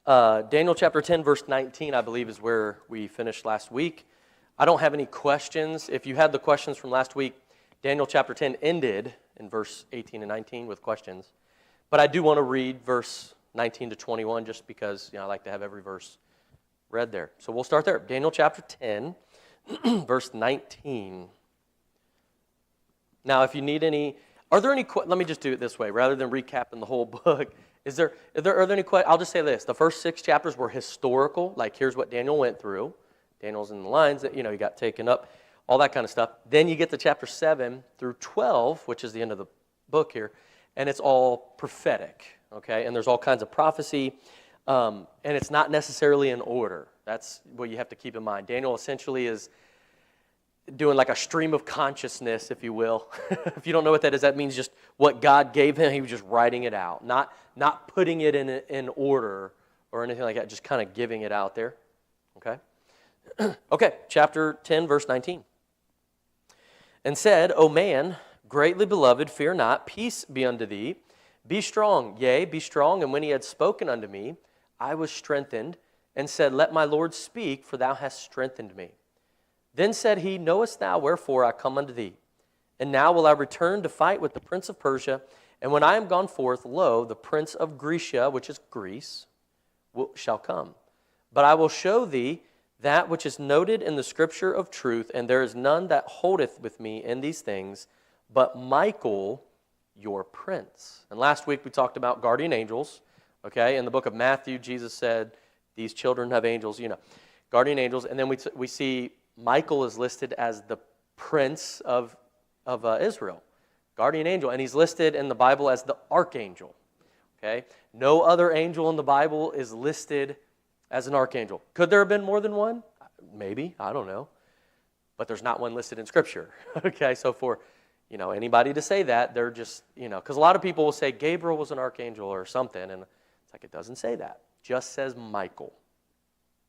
Daniel chapter 10, verse 19, I believe, is where we finished last week. I don't have any questions. If you had the questions from last week, Daniel chapter 10 ended in verse 18 and 19 with questions. But I do want to read verse 19 to 21 just because I like to have every verse read there. So we'll start there. Daniel chapter 10, verse 19. Now, if you need any, are there any, let me just do it this way, rather than recapping the whole book. Are there any questions? I'll just say this. The first 6 chapters were historical, like here's what Daniel went through. Daniel's in the lines that, he got taken up, all that kind of stuff. Then you get to chapter 7 through 12, which is the end of the book here, and it's all prophetic, okay? And there's all kinds of prophecy, and it's not necessarily in order. That's what you have to keep in mind. Daniel essentially is doing like a stream of consciousness, if you will. If you don't know what that is, that means just what God gave him, he was just writing it out, not putting it in order or anything like that, just kind of giving it out there, okay? Okay, chapter 10, verse 19. And said, O man, greatly beloved, fear not, peace be unto thee. Be strong, yea, be strong. And when he had spoken unto me, I was strengthened, and said, Let my Lord speak, for thou hast strengthened me. Then said he, Knowest thou wherefore I come unto thee? And now will I return to fight with the prince of Persia. And when I am gone forth, lo, the prince of Grecia, which is Greece, shall come. But I will show thee that which is noted in the scripture of truth, and there is none that holdeth with me in these things, but Michael, your prince. And last week we talked about guardian angels, okay? In the book of Matthew, Jesus said, these children have angels, guardian angels. And then we see Michael is listed as the prince of Israel, guardian angel. And he's listed in the Bible as the archangel, okay? No other angel in the Bible is listed as an archangel. Could there have been more than one? Maybe, I don't know. But there's not one listed in Scripture. Okay, so for anybody to say that, they're just, because a lot of people will say Gabriel was an archangel or something, and it's like it doesn't say that. It just says Michael.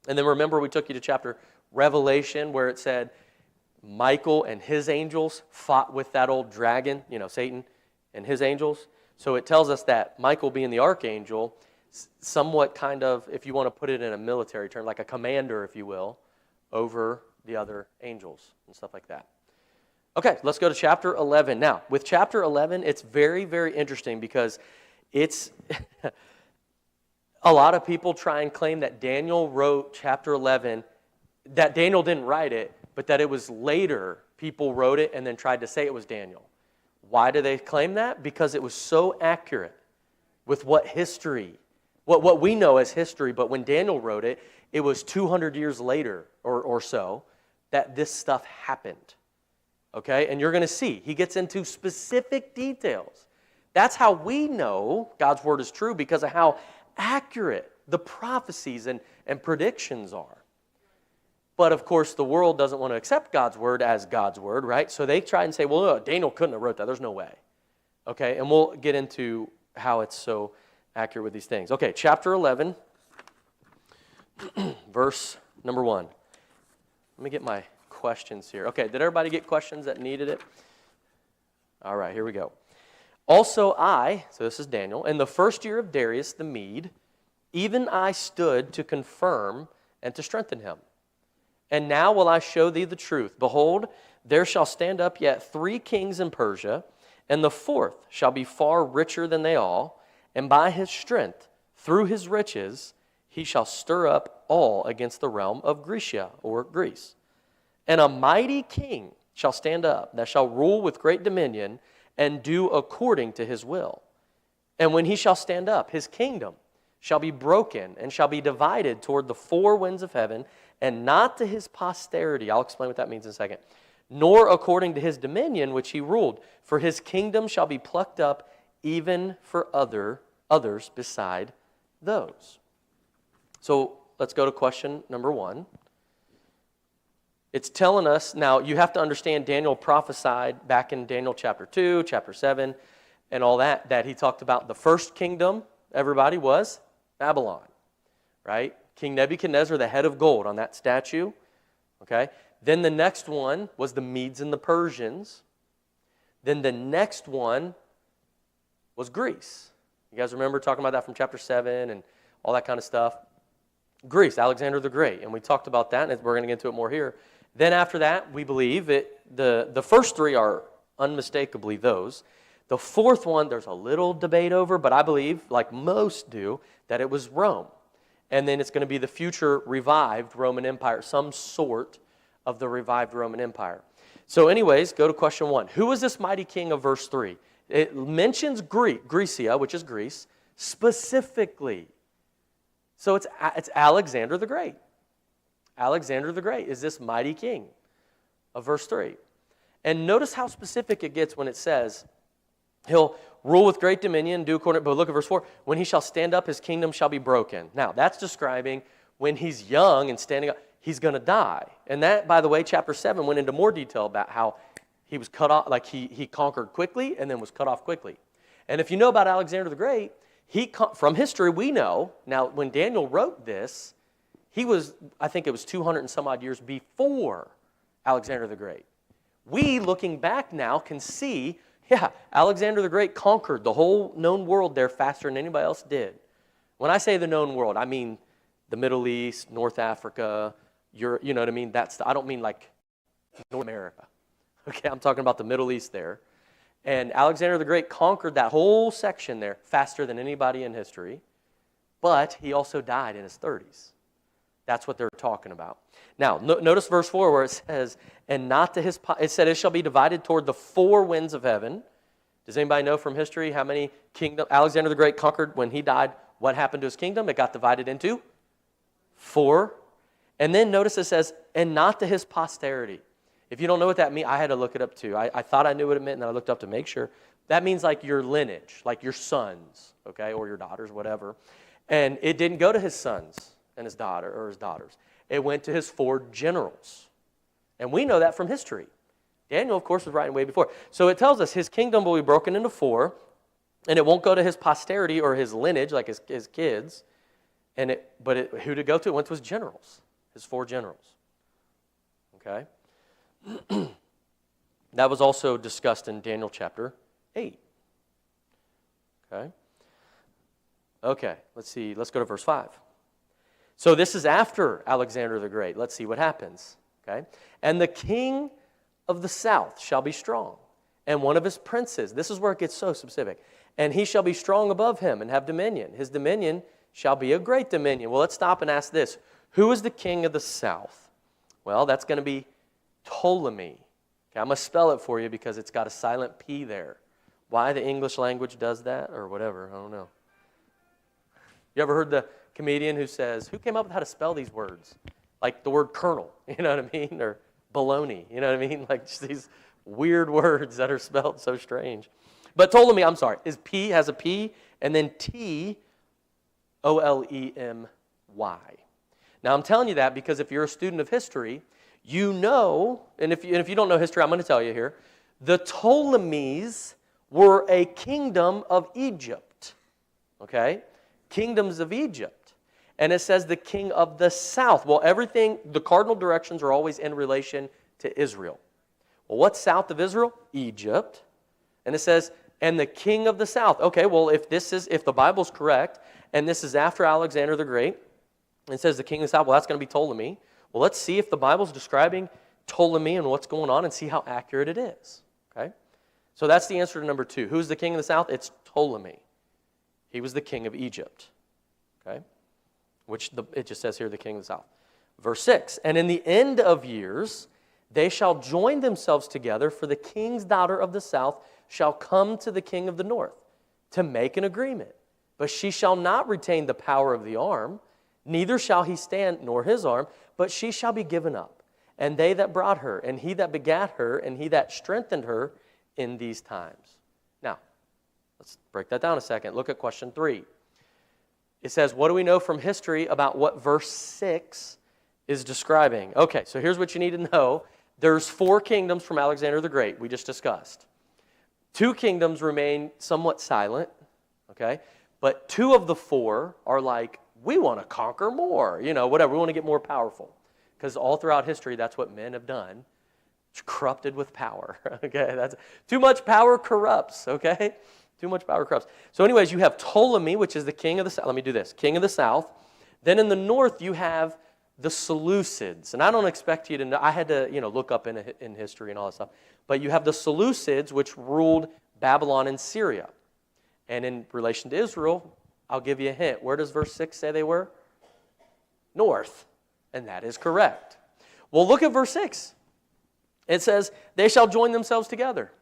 And then remember we took you to chapter Revelation where it said Michael and his angels fought with that old dragon, Satan and his angels. So it tells us that Michael being the archangel, somewhat kind of, if you want to put it in a military term, like a commander, if you will, over the other angels and stuff like that. Okay, let's go to chapter 11. Now, with chapter 11, it's very, very interesting because it's, a lot of people try and claim that Daniel wrote chapter 11, that Daniel didn't write it, but that it was later people wrote it and then tried to say it was Daniel. Why do they claim that? Because it was so accurate with what history, what we know as history, but when Daniel wrote it, it was 200 years later or so that this stuff happened. Okay, and you're going to see, he gets into specific details. That's how we know God's word is true, because of how accurate the prophecies and predictions are. But of course, the world doesn't want to accept God's word as God's word, right? So they try and say, well, no, Daniel couldn't have wrote that. There's no way. Okay, and we'll get into how it's so accurate with these things. Okay, chapter 11, verse number 1. Let me get my questions here. Okay, did everybody get questions that needed it? All right, here we go. Also so this is Daniel, in the first year of Darius the Mede, even I stood to confirm and to strengthen him. And now will I show thee the truth. Behold, there shall stand up yet 3 kings in Persia, and the 4th shall be far richer than they all, and by his strength, through his riches, he shall stir up all against the realm of Grecia, or Greece. And a mighty king shall stand up, that shall rule with great dominion, and do according to his will. And when he shall stand up, his kingdom shall be broken, and shall be divided toward the 4 winds of heaven, and not to his posterity. I'll explain what that means in a second. Nor according to his dominion which he ruled. For his kingdom shall be plucked up even for others beside those. So let's go to question number 1. It's telling us, now you have to understand Daniel prophesied back in Daniel chapter 2, chapter 7, and all that he talked about the first kingdom, everybody, was Babylon, right? King Nebuchadnezzar, the head of gold on that statue, okay? Then the next one was the Medes and the Persians. Then the next one was Greece. You guys remember talking about that from chapter 7 and all that kind of stuff. Greece, Alexander the Great, and we talked about that, and we're going to get into it more here. Then after that, we believe the first three are unmistakably those. The fourth one, there's a little debate over, but I believe, like most do, that it was Rome. And then it's going to be the future revived Roman Empire, some sort of the revived Roman Empire. So anyways, go to question 1. Who is this mighty king of verse 3? It mentions Grecia, which is Greece, specifically. So it's Alexander the Great. Alexander the Great is this mighty king of verse 3. And notice how specific it gets when it says, he'll rule with great dominion, do according, but look at verse 4, when he shall stand up, his kingdom shall be broken. Now, that's describing when he's young and standing up, he's going to die. And that, by the way, chapter 7 went into more detail about how he was cut off, like he conquered quickly and then was cut off quickly. And if you know about Alexander the Great, from history we know, now when Daniel wrote this, he was, I think it was 200 and some odd years before Alexander the Great. We, looking back now, can see, yeah, Alexander the Great conquered the whole known world there faster than anybody else did. When I say the known world, I mean the Middle East, North Africa, Europe, you know what I mean? I don't mean like North America. Okay, I'm talking about the Middle East there. And Alexander the Great conquered that whole section there faster than anybody in history, but he also died in his 30s. That's what they're talking about. Now, notice verse 4 where it says, and not to his, it said, it shall be divided toward the four winds of heaven. Does anybody know from history how many kingdoms Alexander the Great conquered when he died? What happened to his kingdom? It got divided into 4. And then notice it says, and not to his posterity. If you don't know what that means, I had to look it up too. I thought I knew what it meant, and then I looked up to make sure. That means like your lineage, like your sons, okay, or your daughters, whatever. And it didn't go to his sons and his daughter or his daughters. It went to his 4 generals. And we know that from history. Daniel, of course, was writing way before. So it tells us his kingdom will be broken into 4, and it won't go to his posterity or his lineage, like his kids. But who did it go to? It went to his generals, his 4 generals. Okay? That was also discussed in Daniel chapter 8. Okay, let's see. Let's go to verse 5. So this is after Alexander the Great. Let's see what happens. Okay? And the king of the south shall be strong, and one of his princes. This is where it gets so specific. And he shall be strong above him and have dominion. His dominion shall be a great dominion. Well, let's stop and ask this. Who is the king of the south? Well, that's going to be Ptolemy. Okay, I'm going to spell it for you because it's got a silent P there. Why the English language does that or whatever, I don't know. You ever heard the comedian who says, who came up with how to spell these words? Like the word colonel, you know what I mean? Or baloney, you know what I mean? Like just these weird words that are spelled so strange. But Ptolemy, I'm sorry, has a P and then T-O-L-E-M-Y. Now I'm telling you that because if you're a student of history, you know, and if you don't know history, I'm going to tell you here, the Ptolemies were a kingdom of Egypt, okay? Kingdoms of Egypt. And it says the king of the south. Well, the cardinal directions are always in relation to Israel. Well, what's south of Israel? Egypt. And it says, and the king of the south. Okay, well, if the Bible's correct, and this is after Alexander the Great, and it says the king of the south, well, that's going to be Ptolemy. Well, let's see if the Bible's describing Ptolemy and what's going on and see how accurate it is. Okay? So that's the answer to number 2. Who's the king of the south? It's Ptolemy. He was the king of Egypt. Okay? Which it just says here, the king of the south. Verse 6, and in the end of years, they shall join themselves together, for the king's daughter of the south shall come to the king of the north to make an agreement. But she shall not retain the power of the arm, neither shall he stand, nor his arm, but she shall be given up. And they that brought her, and he that begat her, and he that strengthened her in these times. Now, let's break that down a second. Look at question 3. It says, what do we know from history about what verse 6 is describing? Okay, so here's what you need to know. There's 4 kingdoms from Alexander the Great, we just discussed. 2 kingdoms remain somewhat silent, okay? But 2 of the 4 are like, we want to conquer more, whatever. We want to get more powerful. Because all throughout history, that's what men have done. It's corrupted with power, okay? Too much power corrupts, okay? Too much power corrupts. So anyways, you have Ptolemy, which is the king of the south. Let me do this. King of the south. Then in the north, you have the Seleucids. And I don't expect you to know. I had to, look up in history and all that stuff. But you have the Seleucids, which ruled Babylon and Syria. And in relation to Israel, I'll give you a hint. Where does verse 6 say they were? North. And that is correct. Well, look at verse 6. It says, they shall join themselves together.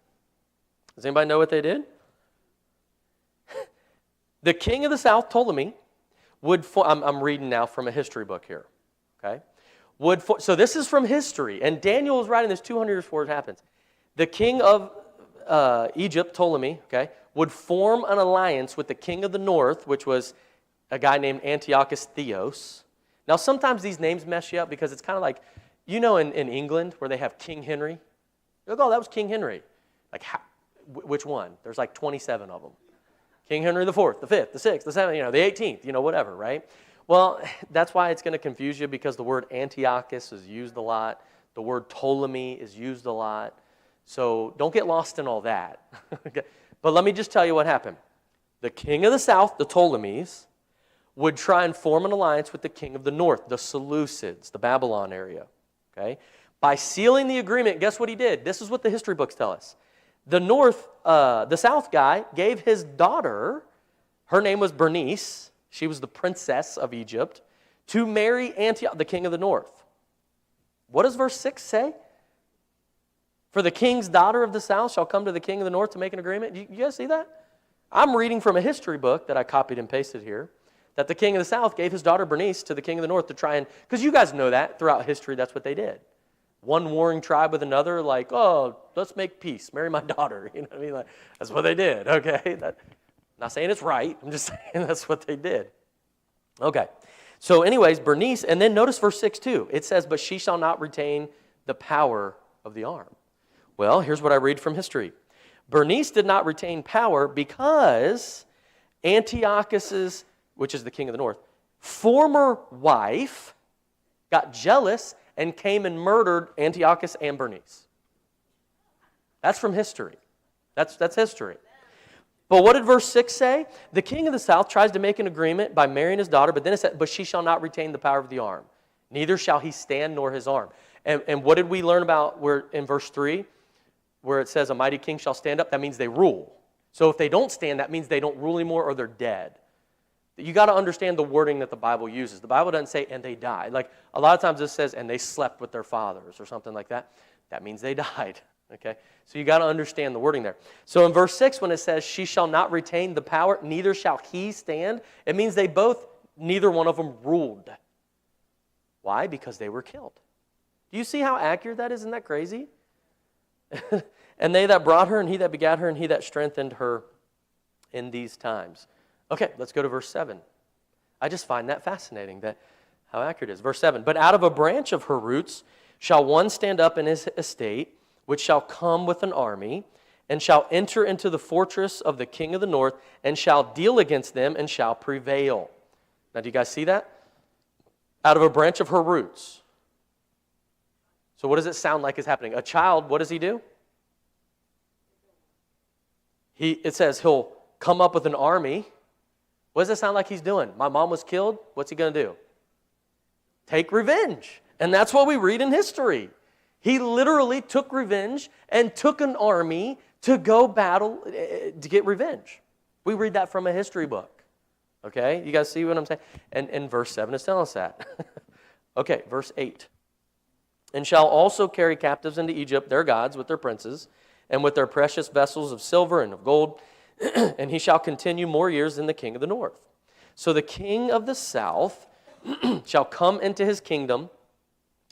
Does anybody know what they did? The king of the south, Ptolemy, I'm reading now from a history book here. Okay? So this is from history. And Daniel is writing this 200 years before it happens. The king of Egypt, Ptolemy, okay, would form an alliance with the king of the north, which was a guy named Antiochus Theos. Now, sometimes these names mess you up because it's kind of like, in England where they have King Henry. You're like, oh, that was King Henry. Like, which one? There's like 27 of them. King Henry the 4th, the 5th, the 6th, the 7th, the 18th, whatever, right? Well, that's why it's going to confuse you because the word Antiochus is used a lot. The word Ptolemy is used a lot. So don't get lost in all that. Okay? But let me just tell you what happened. The king of the south, the Ptolemies, would try and form an alliance with the king of the north, the Seleucids, the Babylon area. Okay? By sealing the agreement, guess what he did? This is what the history books tell us. The south guy gave his daughter, her name was Bernice, she was the princess of Egypt, to marry Antioch, the king of the north. What does verse 6 say? For the king's daughter of the south shall come to the king of the north to make an agreement. You guys see that? I'm reading from a history book that I copied and pasted here, that the king of the south gave his daughter Bernice to the king of the north to try and, because you guys know that throughout history, that's what they did. One warring tribe with another, like, oh, let's make peace, marry my daughter. You know what I mean? Like, that's what they did, okay? I'm not saying it's right. I'm just saying that's what they did. Okay. So anyways, Bernice, and then notice verse 6 too. It says, but she shall not retain the power of the arm. Well, here's what I read from history. Bernice did not retain power because Antiochus's, which is the king of the north, former wife got jealous and came and murdered Antiochus and Bernice. That's from history. That's history. But what did verse 6 say? The king of the south tries to make an agreement by marrying his daughter, but then it said, but she shall not retain the power of the arm. Neither shall he stand nor his arm. And what did we learn about where in verse 3? Where it says a mighty king shall stand up, that means they rule. So if they don't stand, that means they don't rule anymore or they're dead. You got to understand the wording that the Bible uses. The Bible doesn't say, and they died. Like, a lot of times it says, and they slept with their fathers or something like that. That means they died, okay? So you got to understand the wording there. So in verse 6, when it says, she shall not retain the power, neither shall he stand, it means neither one of them ruled. Why? Because they were killed. Do you see how accurate that is? Isn't that crazy? And they that brought her, and he that begat her, and he that strengthened her in these times. Okay, let's go to verse 7. I just find that fascinating, how accurate it is. Verse 7, but out of a branch of her roots shall one stand up in his estate, which shall come with an army, and shall enter into the fortress of the king of the north, and shall deal against them, and shall prevail. Now, do you guys see that? Out of a branch of her roots. So what does it sound like is happening? A child, what does he do? It says he'll come up with an army. What does it sound like he's doing? My mom was killed. What's he going to do? Take revenge. And that's what we read in history. He literally took revenge and took an army to go battle to get revenge. We read that from a history book. Okay? You guys see what I'm saying? And verse 7 is telling us that. Okay, verse 8. And shall also carry captives into Egypt their gods with their princes and with their precious vessels of silver and of gold, and he shall continue more years than the king of the north. So the king of the south shall come into his kingdom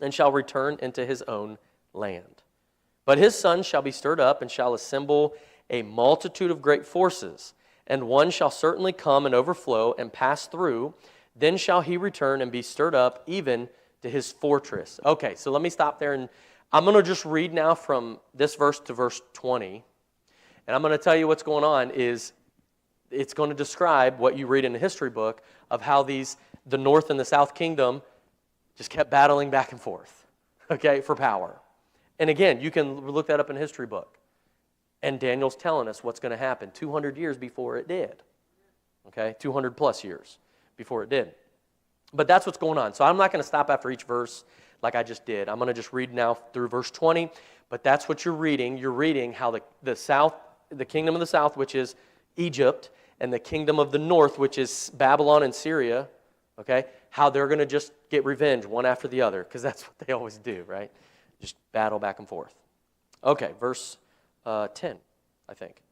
and shall return into his own land. But his sons shall be stirred up and shall assemble a multitude of great forces, and one shall certainly come and overflow and pass through. Then shall he return and be stirred up even to his fortress. Okay, so let me stop there, and I'm going to just read now from this verse to verse 20. And I'm going to tell you what's going on is it's going to describe what you read in the history book of how the north and the south kingdom just kept battling back and forth, okay, for power. And again, you can look that up in a history book. And Daniel's telling us what's going to happen 200 years before it did. Okay, 200 plus years before it did. But that's what's going on. So I'm not going to stop after each verse like I just did. I'm going to just read now through verse 20. But that's what you're reading. You're reading how the south, the kingdom of the south, which is Egypt, and the kingdom of the north, which is Babylon and Syria, okay, how they're going to just get revenge one after the other, because that's what they always do, right? Just battle back and forth. Okay, verse 10, I think.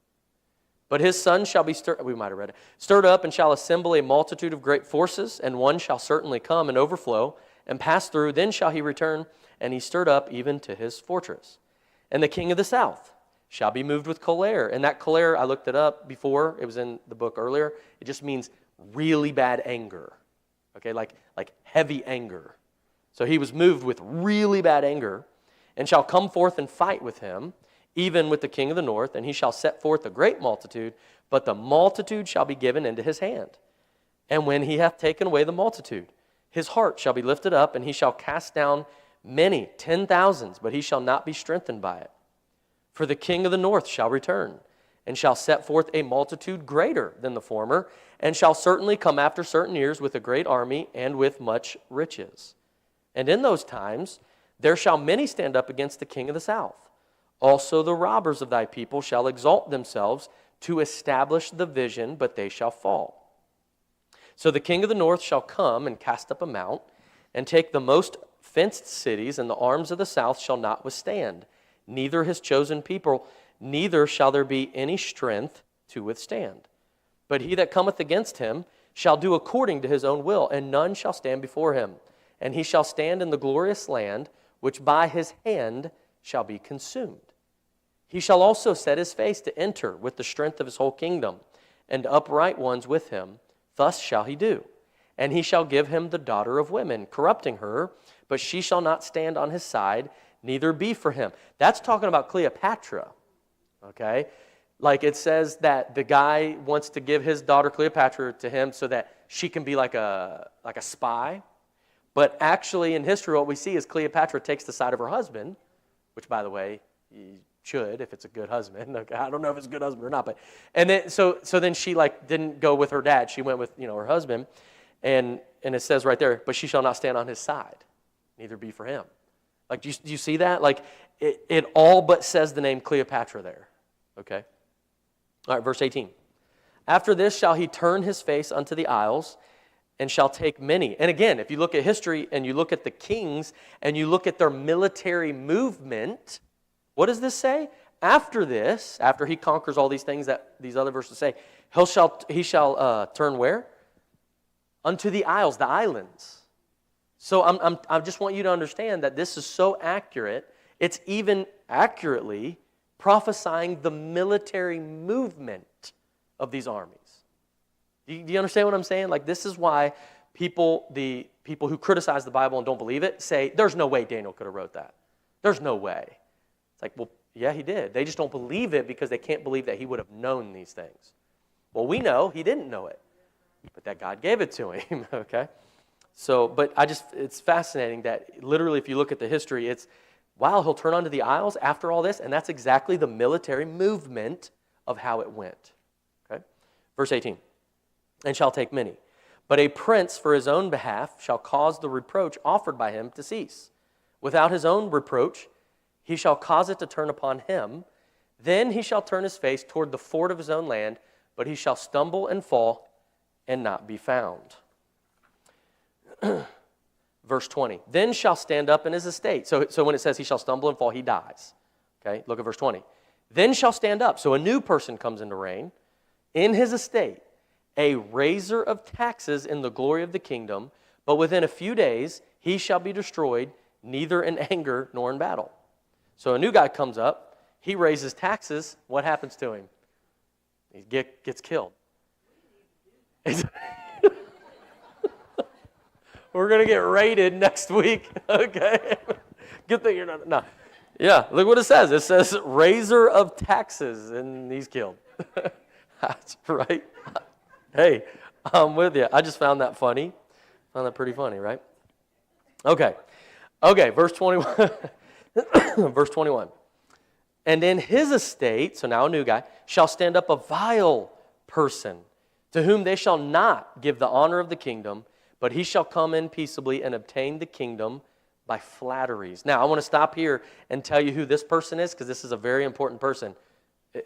But his son shall be we might have read it, stirred up and shall assemble a multitude of great forces, and one shall certainly come and overflow and pass through. Then shall he return, and he stirred up even to his fortress. And the king of the south shall be moved with choler. And that choler, I looked it up before. It was in the book earlier. It just means really bad anger. Okay, like heavy anger. So he was moved with really bad anger, and shall come forth and fight with him, even with the king of the north, and he shall set forth a great multitude, but the multitude shall be given into his hand. And when he hath taken away the multitude, his heart shall be lifted up, and he shall cast down many, 10,000s, but he shall not be strengthened by it. For the king of the north shall return, and shall set forth a multitude greater than the former, and shall certainly come after certain years with a great army and with much riches. And in those times there shall many stand up against the king of the south. Also the robbers of thy people shall exalt themselves to establish the vision, but they shall fall. So the king of the north shall come and cast up a mount, and take the most fenced cities, and the arms of the south shall not withstand, neither his chosen people, neither shall there be any strength to withstand. But he that cometh against him shall do according to his own will, and none shall stand before him. And he shall stand in the glorious land, which by his hand shall be consumed. He shall also set his face to enter with the strength of his whole kingdom, and upright ones with him. Thus shall he do. And he shall give him the daughter of women, corrupting her, but she shall not stand on his side, neither be for him. That's talking about Cleopatra, okay? Like it says that the guy wants to give his daughter Cleopatra to him so that she can be like a spy. But actually in history what we see is Cleopatra takes the side of her husband, which by the way, you should if it's a good husband. Okay, I don't know if it's a good husband or not, but and then so then she didn't go with her dad. She went with her husband, and it says right there, but she shall not stand on his side, neither be for him. Like do you see that? Like it all but says the name Cleopatra there. Okay. All right, verse 18. After this shall he turn his face unto the isles, and shall take many. And again, if you look at history and you look at the kings and you look at their military movement, what does this say? After this, after he conquers all these things that these other verses say, he shall turn where? Unto the isles, the islands. So I just want you to understand that this is so accurate. It's even accurately prophesying the military movement of these armies. Do you understand what I'm saying? Like this is why the people who criticize the Bible and don't believe it say, there's no way Daniel could have wrote that. There's no way. It's like, well, yeah, he did. They just don't believe it because they can't believe that he would have known these things. Well, we know he didn't know it, but that God gave it to him, okay? So, but it's fascinating that literally if you look at the history, it's, wow, he'll turn onto the isles after all this, and that's exactly the military movement of how it went, okay? Verse 18. And shall take many. But a prince for his own behalf shall cause the reproach offered by him to cease. Without his own reproach, he shall cause it to turn upon him. Then he shall turn his face toward the fort of his own land, but he shall stumble and fall and not be found. Verse 20. Then shall stand up in his estate. So when it says he shall stumble and fall, he dies. Okay, look at verse 20. Then shall stand up. So a new person comes into reign in his estate, a raiser of taxes in the glory of the kingdom, but within a few days he shall be destroyed, neither in anger nor in battle. So a new guy comes up, he raises taxes, what happens to him? He gets killed. We're going to get raided next week, okay? Good thing you're not, no. Yeah, look what it says. It says raiser of taxes, and he's killed. That's right. Hey, I'm with you. I just found that funny. Found that pretty funny, right? Okay, verse 21. Verse 21. And in his estate, so now a new guy, shall stand up a vile person, to whom they shall not give the honor of the kingdom, but he shall come in peaceably and obtain the kingdom by flatteries. Now, I want to stop here and tell you who this person is, because this is a very important person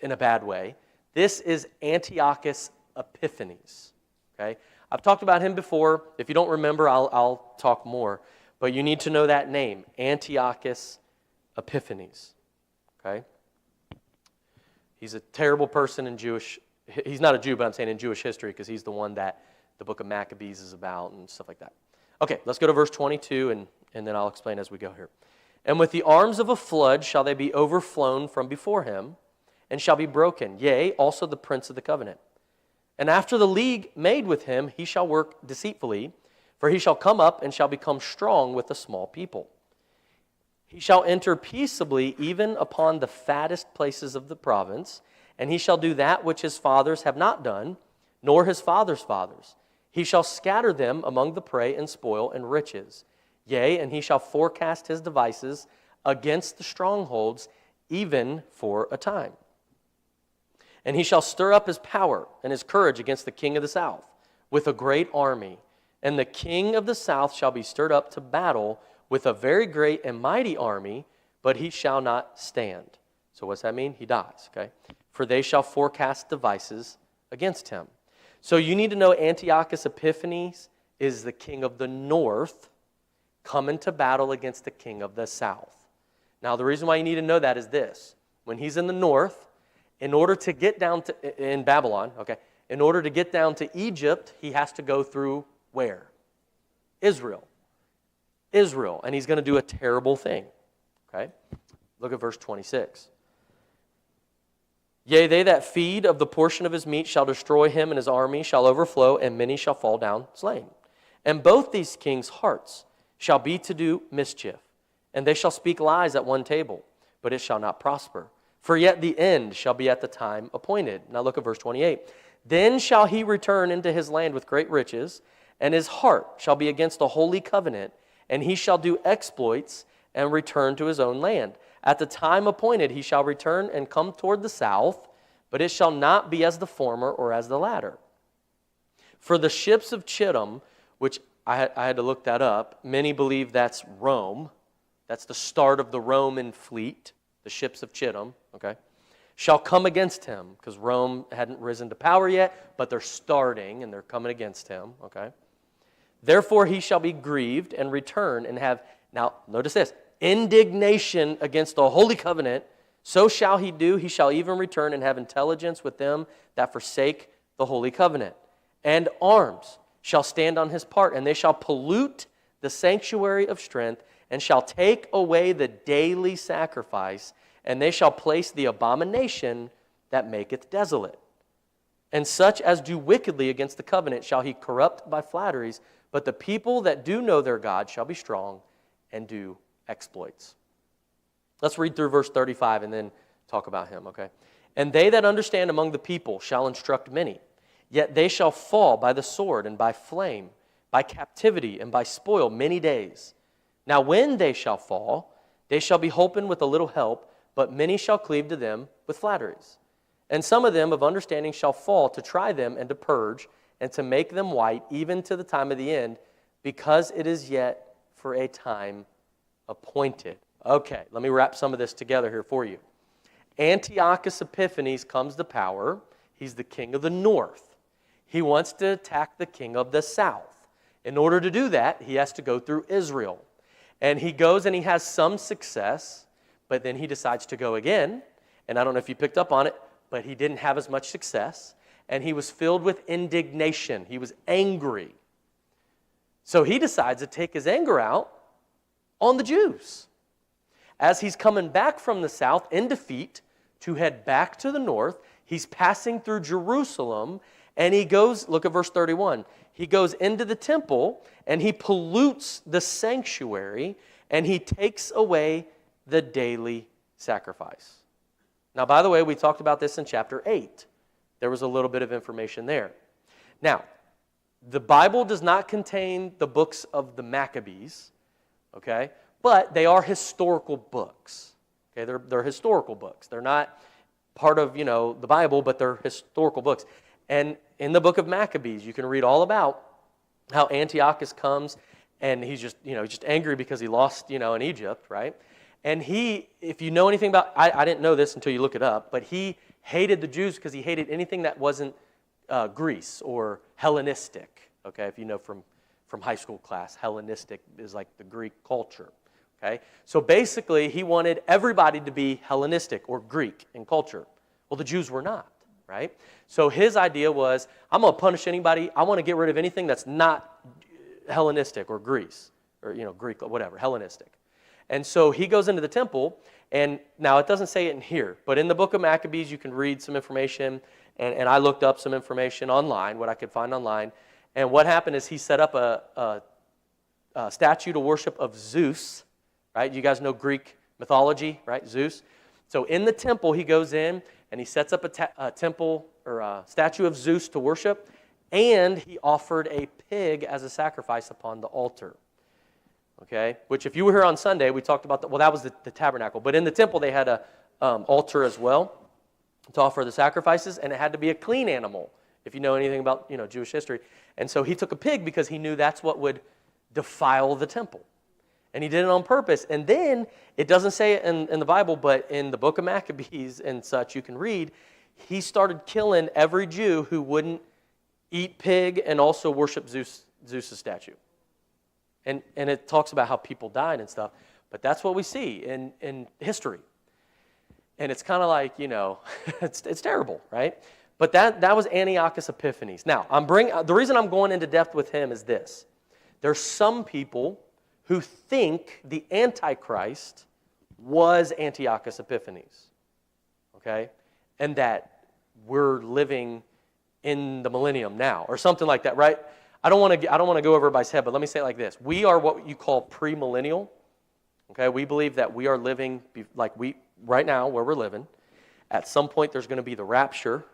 in a bad way. This is Antiochus Epiphanes. Okay? I've talked about him before. If you don't remember, I'll talk more. But you need to know that name, Antiochus Epiphanes. Okay? He's a terrible person in Jewish, he's not a Jew, but I'm saying in Jewish history, because he's the one that the book of Maccabees is about and stuff like that. Okay, let's go to verse 22, and then I'll explain as we go here. And with the arms of a flood shall they be overflown from before him, and shall be broken, yea, also the prince of the covenant. And after the league made with him, he shall work deceitfully, for he shall come up and shall become strong with a small people. He shall enter peaceably even upon the fattest places of the province, and he shall do that which his fathers have not done, nor his fathers' fathers. He shall scatter them among the prey and spoil and riches. Yea, and he shall forecast his devices against the strongholds, even for a time. And he shall stir up his power and his courage against the king of the south with a great army. And the king of the south shall be stirred up to battle with a very great and mighty army, but he shall not stand. So what's that mean? He dies, okay? For they shall forecast devices against him. So you need to know Antiochus Epiphanes is the king of the north coming to battle against the king of the south. Now the reason why you need to know that is this. When he's in the north, in order to get down to, in Babylon, okay, in order to get down to Egypt, he has to go through where? Israel. Israel, and he's going to do a terrible thing. Okay? Look at verse 26. Yea, they that feed of the portion of his meat shall destroy him, and his army shall overflow, and many shall fall down slain. And both these kings' hearts shall be to do mischief, and they shall speak lies at one table, but it shall not prosper. For yet the end shall be at the time appointed. Now look at verse 28. Then shall he return into his land with great riches, and his heart shall be against the holy covenant, and he shall do exploits and return to his own land. At the time appointed he shall return and come toward the south, but it shall not be as the former or as the latter. For the ships of Chittim, which I had to look that up, many believe that's Rome. That's the start of the Roman fleet, the ships of Chittim, okay, shall come against him, because Rome hadn't risen to power yet, but they're starting and they're coming against him, okay. Therefore he shall be grieved and return and have, now notice this, indignation against the holy covenant. So shall he do, he shall even return and have intelligence with them that forsake the holy covenant. And arms shall stand on his part, and they shall pollute the sanctuary of strength, and shall take away the daily sacrifice, and they shall place the abomination that maketh desolate. And such as do wickedly against the covenant shall he corrupt by flatteries, but the people that do know their God shall be strong and do exploits. Let's read through verse 35 and then talk about him, okay? And they that understand among the people shall instruct many, yet they shall fall by the sword and by flame, by captivity and by spoil many days. Now when they shall fall, they shall be holpen with a little help, but many shall cleave to them with flatteries. And some of them of understanding shall fall to try them and to purge and to make them white even to the time of the end, because it is yet for a time appointed. Okay, let me wrap some of this together here for you. Antiochus Epiphanes comes to power. He's the king of the north. He wants to attack the king of the south. In order to do that, he has to go through Israel. And he goes and he has some success, but then he decides to go again. And I don't know if you picked up on it, but he didn't have as much success. And he was filled with indignation. He was angry. So he decides to take his anger out on the Jews. As he's coming back from the south in defeat to head back to the north, he's passing through Jerusalem, and he goes, look at verse 31, he goes into the temple, and he pollutes the sanctuary, and he takes away the daily sacrifice. Now, by the way, we talked about this in chapter 8. There was a little bit of information there. Now, the Bible does not contain the books of the Maccabees, okay? But they are historical books. Okay, they're historical books. They're not part of, the Bible, but they're historical books. And in the book of Maccabees, you can read all about how Antiochus comes, and he's just, he's just angry because he lost, in Egypt, right? And he, if you know anything about, I didn't know this until you look it up, but he hated the Jews because he hated anything that wasn't Greece or Hellenistic. Okay, if you know from high school class, Hellenistic is like the Greek culture. Okay, so basically he wanted everybody to be Hellenistic or Greek in culture. Well, the Jews were not, right? So his idea was, I'm going to punish anybody. I want to get rid of anything that's not Hellenistic or Greece or Greek, whatever, Hellenistic. And so he goes into the temple, and now it doesn't say it in here, but in the book of Maccabees you can read some information, and I looked up some information online, what I could find online, and what happened is he set up a statue to worship of Zeus, right? You guys know Greek mythology, right? Zeus. So in the temple he goes in and he sets up a temple or a statue of Zeus to worship, and he offered a pig as a sacrifice upon the altar. Okay, which if you were here on Sunday, we talked about that. Well, that was the tabernacle. But in the temple, they had a altar as well to offer the sacrifices, and it had to be a clean animal, if you know anything about Jewish history. And so he took a pig because he knew that's what would defile the temple. And he did it on purpose. And then, it doesn't say it in the Bible, but in the book of Maccabees and such, you can read, he started killing every Jew who wouldn't eat pig and also worship Zeus's statue. And it talks about how people died and stuff. But that's what we see in history. And it's kind of like, it's terrible, right? But that was Antiochus Epiphanes. Now, the reason I'm going into depth with him is this. There's some people who think the Antichrist was Antiochus Epiphanes. Okay? And that we're living in the millennium now, or something like that, right? I don't want to go over everybody's head, but let me say it like this. We are what you call premillennial. Okay, we believe that we are living right now where we're living. At some point, there's going to be the rapture.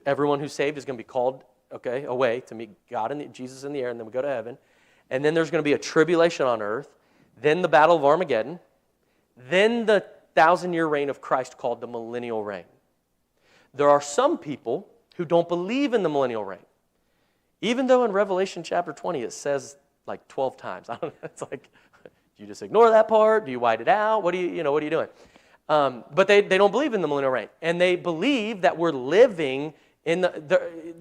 Everyone who's saved is going to be called, away to meet God and Jesus in the air, and then we go to heaven. And then there's going to be a tribulation on earth. Then the battle of Armageddon. Then the 1,000-year reign of Christ called the millennial reign. There are some people who don't believe in the millennial reign. Even though in Revelation chapter 20 it says like 12 times. I don't know, it's like, do you just ignore that part? Do you white it out? What are you doing? But they don't believe in the millennial reign. And they believe that we're living in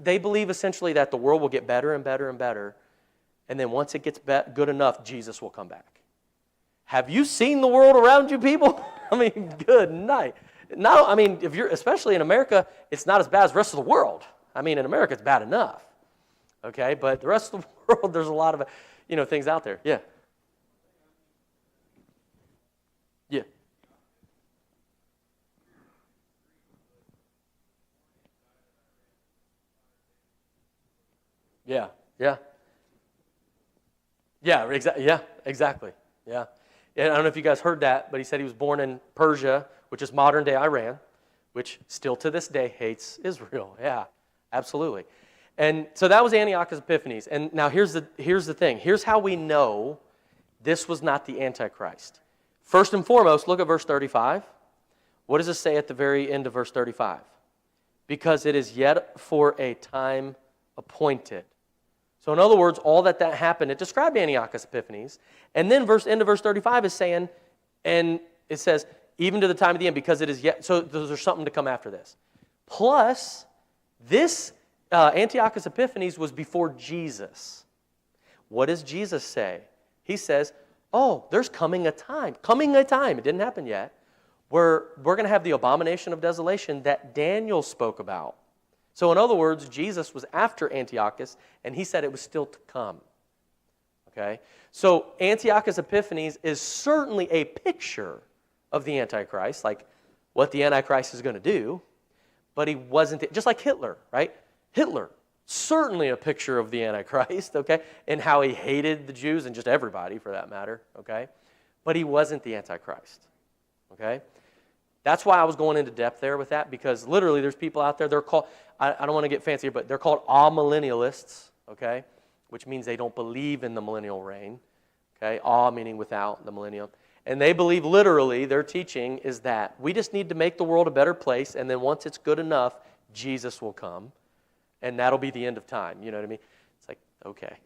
they believe essentially that the world will get better and better and better. And then once it gets good enough, Jesus will come back. Have you seen the world around you, people? I mean, good night. No, I mean, especially in America, it's not as bad as the rest of the world. I mean, in America, it's bad enough. Okay, but the rest of the world, there's a lot of, things out there. Yeah. Yeah. Yeah. Yeah. Yeah. Exactly. Yeah. And I don't know if you guys heard that, but he said he was born in Persia, which is modern day Iran, which still to this day hates Israel. Yeah. Absolutely. And so that was Antiochus Epiphanes. And now here's the thing. Here's how we know this was not the Antichrist. First and foremost, look at verse 35. What does it say at the very end of verse 35? Because it is yet for a time appointed. So in other words, all that happened, it described Antiochus Epiphanes. And then end of verse 35 is saying, and it says, even to the time of the end, because it is yet, so there's something to come after this. Plus, this Antiochus Epiphanes was before Jesus. What does Jesus say? He says, there's coming a time, it didn't happen yet, where we're going to have the abomination of desolation that Daniel spoke about. So in other words, Jesus was after Antiochus, and he said it was still to come. Okay? So Antiochus Epiphanes is certainly a picture of the Antichrist, like what the Antichrist is going to do, but he wasn't, just like Hitler, right? Hitler, certainly a picture of the Antichrist, okay, and how he hated the Jews and just everybody for that matter, okay? But he wasn't the Antichrist, okay? That's why I was going into depth there with that, because literally there's people out there, they're called, I don't want to get fancy here, but they're called amillennialists, okay, which means they don't believe in the millennial reign, okay, meaning without the millennium. And they believe literally, their teaching is that we just need to make the world a better place, and then once it's good enough, Jesus will come, and that'll be the end of time. You know what I mean? It's like, okay.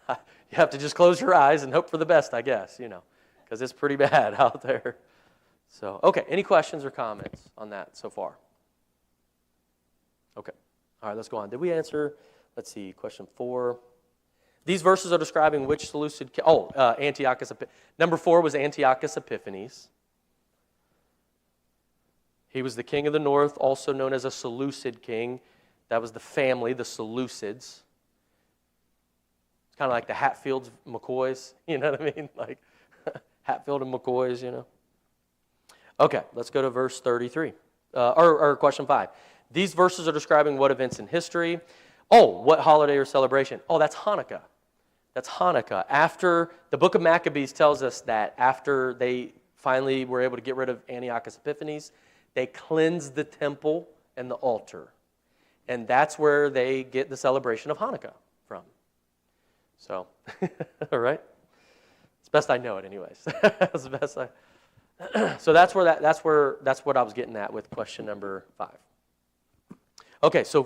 You have to just close your eyes and hope for the best, I guess, because it's pretty bad out there. So, okay, any questions or comments on that so far? Okay. All right, let's go on. Did we answer, let's see, question 4. These verses are describing which Seleucid king. Antiochus. Number 4 was Antiochus Epiphanes. He was the king of the north, also known as a Seleucid king. That was the family, the Seleucids. It's kind of like the Hatfields, McCoys. You know what I mean? Like Hatfield and McCoys, Okay, let's go to verse 33. Or question 5. These verses are describing what events in history. What holiday or celebration? That's Hanukkah. That's Hanukkah. After, the book of Maccabees tells us that after they finally were able to get rid of Antiochus Epiphanes, they cleansed the temple and the altar. And that's where they get the celebration of Hanukkah from. So, all right? It's best I know it anyways. That's the best So that's what I was getting at with question number 5. Okay, so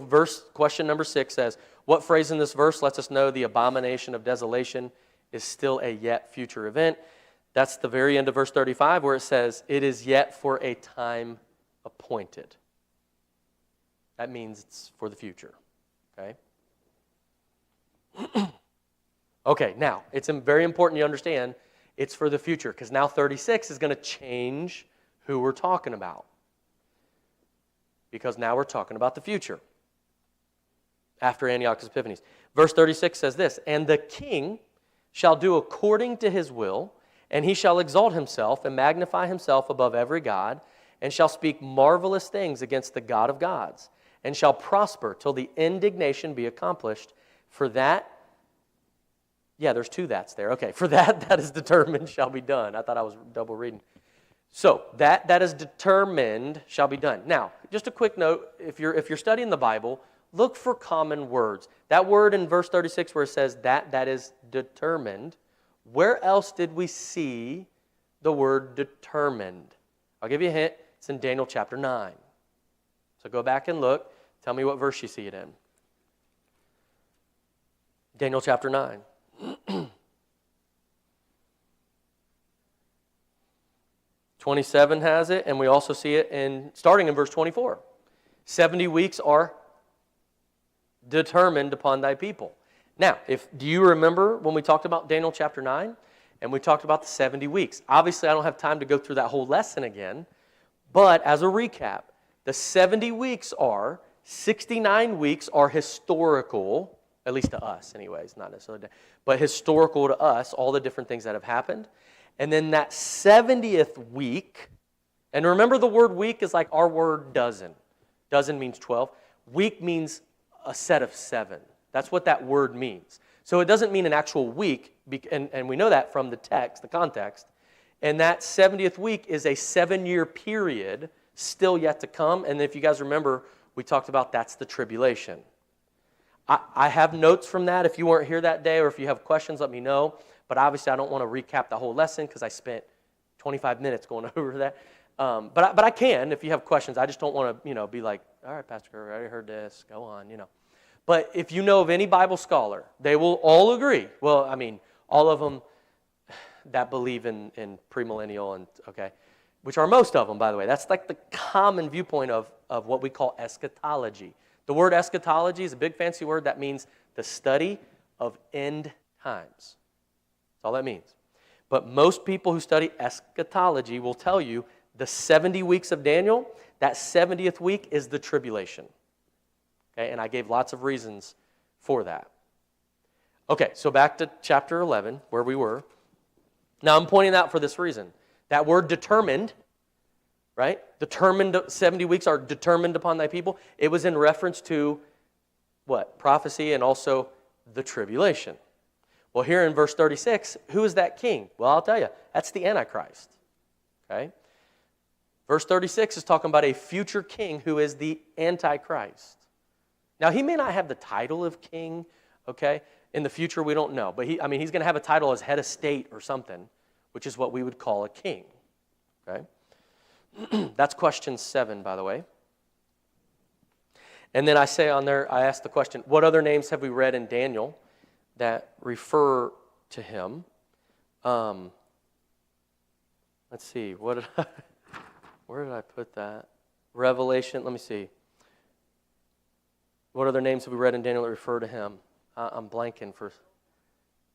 question number 6 says, what phrase in this verse lets us know the abomination of desolation is still a yet future event? That's the very end of verse 35 where it says, it is yet for a time appointed. That means it's for the future, okay? Okay, now, it's very important you understand it's for the future because now 36 is going to change who we're talking about. Because now we're talking about the future after Antiochus Epiphanes. Verse 36 says this, and the king shall do according to his will, and he shall exalt himself and magnify himself above every god, and shall speak marvelous things against the God of gods, and shall prosper till the indignation be accomplished. For that, there's 2 that's there. Okay, for that is determined shall be done. I thought I was double reading. So, that is determined shall be done. Now, just a quick note, if you're studying the Bible, look for common words. That word in verse 36 where it says that is determined, where else did we see the word determined? I'll give you a hint. It's in Daniel chapter 9. So go back and look. Tell me what verse you see it in. Daniel chapter 9. 27 has it, and we also see it starting in verse 24. 70 weeks are determined upon thy people. Now, do you remember when we talked about Daniel chapter 9? And we talked about the 70 weeks. Obviously, I don't have time to go through that whole lesson again, but as a recap, the 70 weeks 69 weeks are historical, at least to us anyways, not necessarily, but historical to us, all the different things that have happened. And then that 70th week, and remember the word week is like our word dozen. Dozen means 12. Week means a set of 7. That's what that word means. So it doesn't mean an actual week, and we know that from the text, the context. And that 70th week is a 7-year period still yet to come. And if you guys remember, we talked about that's the tribulation. I have notes from that. If you weren't here that day or if you have questions, let me know. But obviously, I don't want to recap the whole lesson because I spent 25 minutes going over that. But I can if you have questions. I just don't want to, be like, all right, Pastor Kerr, I already heard this. Go on, But if you know of any Bible scholar, they will all agree. Well, I mean, all of them that believe in premillennial which are most of them, by the way. That's like the common viewpoint of what we call eschatology. The word eschatology is a big fancy word that means the study of end times. That's all that means. But most people who study eschatology will tell you the 70 weeks of Daniel, that 70th week is the tribulation. Okay, and I gave lots of reasons for that. Okay, so back to chapter 11, where we were. Now I'm pointing out for this reason. That word determined, right? Determined, 70 weeks are determined upon thy people. It was in reference to what? Prophecy and also the tribulation. Well, here in verse 36, who is that king? Well, I'll tell you, that's the Antichrist. Okay? Verse 36 is talking about a future king who is the Antichrist. Now, he may not have the title of king, okay? In the future, we don't know. But he's going to have a title as head of state or something, which is what we would call a king. Okay? That's question 7, by the way. And then I say on there, I ask the question, what other names have we read in Daniel that refer to him? Let's see, where did I put that? Revelation, let me see. What other names have we read in Daniel that refer to him? I'm blanking for...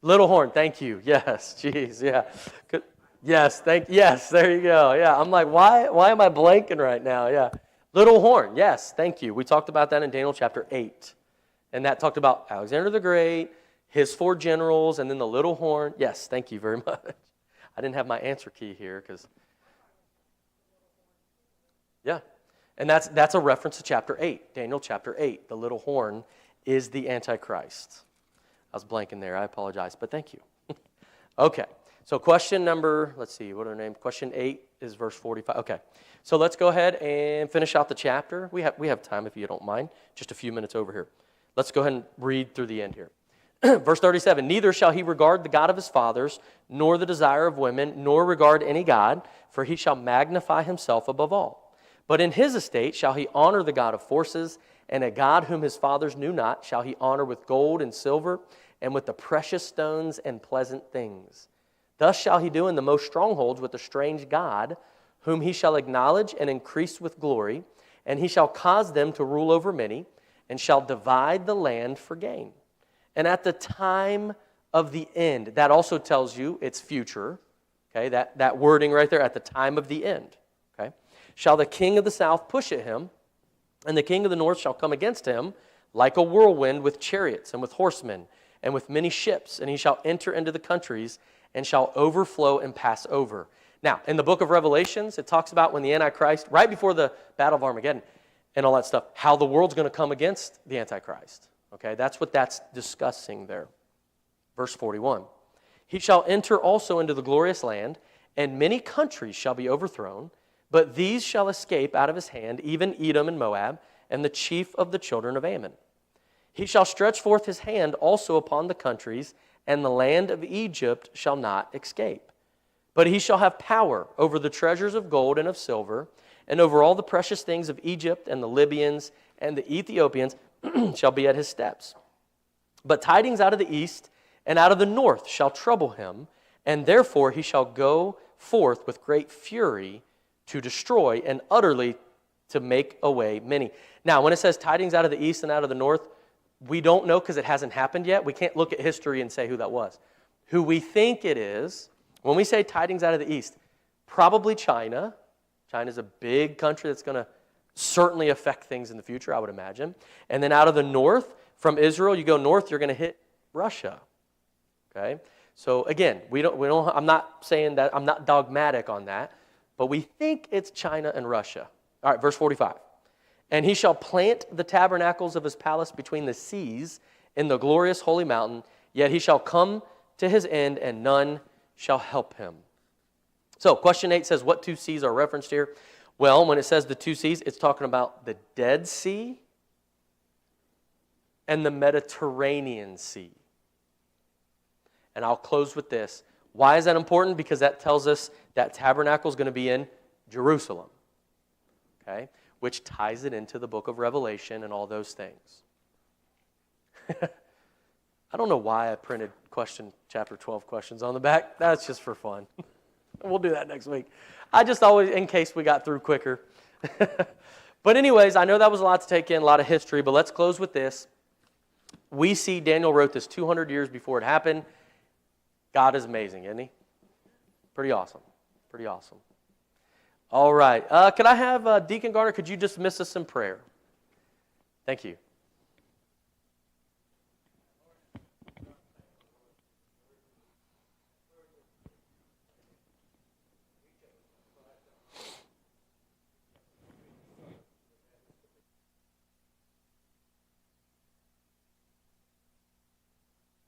Little horn, thank you. Yes, jeez, yeah. Good. Yes, there you go. Yeah, I'm like, why am I blanking right now? Yeah. Little horn, yes, thank you. We talked about that in Daniel chapter 8. And that talked about Alexander the Great, his 4 generals, and then the little horn. Yes, thank you very much. I didn't have my answer key here because... Yeah. And that's a reference to chapter 8, Daniel chapter 8. The little horn is the Antichrist. I was blanking there. I apologize, but thank you. Okay. So question number, let's see, what are the names? Question 8 is verse 45. Okay. So let's go ahead and finish out the chapter. We have time if you don't mind. Just a few minutes over here. Let's go ahead and read through the end here. Verse 37, neither shall he regard the God of his fathers, nor the desire of women, nor regard any God, for he shall magnify himself above all. But in his estate shall he honor the God of forces, and a God whom his fathers knew not shall he honor with gold and silver, and with the precious stones and pleasant things. Thus shall he do in the most strongholds with a strange God, whom he shall acknowledge and increase with glory, and he shall cause them to rule over many, and shall divide the land for gain. And at the time of the end, that also tells you it's future, okay, that wording right there, at the time of the end, okay, shall the king of the south push at him, and the king of the north shall come against him like a whirlwind with chariots and with horsemen and with many ships, and he shall enter into the countries and shall overflow and pass over. Now, in the book of Revelations, it talks about when the Antichrist, right before the Battle of Armageddon and all that stuff, how the world's going to come against the Antichrist. Okay, that's what that's discussing there. Verse 41, he shall enter also into the glorious land, and many countries shall be overthrown, but these shall escape out of his hand, even Edom and Moab, and the chief of the children of Ammon. He shall stretch forth his hand also upon the countries, and the land of Egypt shall not escape. But he shall have power over the treasures of gold and of silver, and over all the precious things of Egypt, and the Libyans and the Ethiopians shall be at his steps. But tidings out of the east and out of the north shall trouble him, and therefore he shall go forth with great fury to destroy and utterly to make away many. Now, when it says tidings out of the east and out of the north, we don't know because it hasn't happened yet. We can't look at history and say who that was. Who we think it is, when we say tidings out of the east, probably China. China's a big country that's going to certainly affect things in the future, I would imagine. And then out of the north, from Israel, you go north, you're going to hit Russia. Okay? So again, we don't. I'm not saying that, I'm not dogmatic on that, but we think it's China and Russia. All right, verse 45. And he shall plant the tabernacles of his palace between the seas in the glorious holy mountain, yet he shall come to his end, and none shall help him. So, question 8 says, what 2 seas are referenced here? Well, when it says the 2 seas, it's talking about the Dead Sea and the Mediterranean Sea. And I'll close with this. Why is that important? Because that tells us that tabernacle is going to be in Jerusalem. Okay? Which ties it into the book of Revelation and all those things. I don't know why I printed chapter 12 questions on the back. That's just for fun. We'll do that next week. I just always, in case we got through quicker. But anyways, I know that was a lot to take in, a lot of history, but let's close with this. We see Daniel wrote this 200 years before it happened. God is amazing, isn't he? Pretty awesome. Pretty awesome. All right. Could I have Deacon Garner, could you dismiss us in prayer? Thank you.